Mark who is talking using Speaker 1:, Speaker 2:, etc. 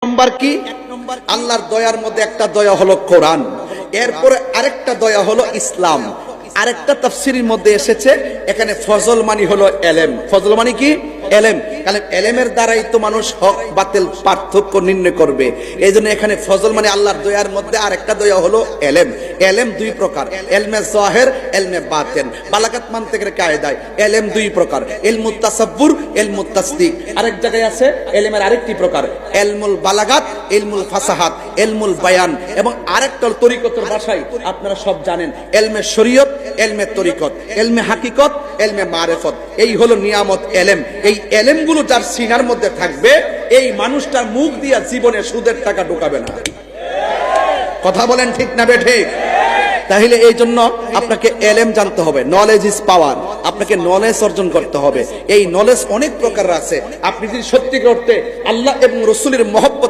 Speaker 1: নম্বর কি? আল্লাহর দয়ার মধ্যে একটা দয়া হলো কোরআন, এরপরে আরেকটা দয়া হলো ইসলাম। আরেকটা তাফসীরের মধ্যে এসেছে এখানে ফজল মানি হলো এলেম। ফজল মানি কি? এলেম। কারণ এলেমের দ্বারাই তো মানুষ হক বাতিল পার্থক্য নির্ণয় করবে। এই জন্য এখানে ফজল মানে আল্লাহর দয়ার মধ্যে আরেকটা দয়া হলো এলেম। এলেম দুই প্রকার, এলমে জাহির, এলমে বাতিন। বালাগাত মানতিকের কায়দায় এলেম দুই প্রকার, ইলমুত তাসাব্বুর, ইলমুত তাসদিক। আরেক জায়গায় আছে এলেমের আরেকটি প্রকার, ইলমুল বালাগাত, ইলমুল ফাসাহাত, ইলমুল বায়ান। এবং আরেকটা তরিকতের ভাষায় আপনারা সব জানেন, এলমে শরীয়ত, এলমে তরিকত, এলমে হাকিকত, এলমে মারিফত। এই হলো নিয়ামত এলেম। এই এলেমগুলো যার সিনার মধ্যে থাকবে, এই মানুষটার মুখ দিয়া জীবনে সুদের টাকা ঢোকাবে না। কথা বলেন ঠিক না বেঠিক? তাহলে এই জন্য আপনাকে এলেম জানতে হবে। Knowledge is power. আপনাকে নলেজ অর্জন করতে হবে। এই নলেজ অনেক প্রকার আছে। আপনি যদি সত্যি করতে আল্লাহ এবং রাসূলের মহব্বত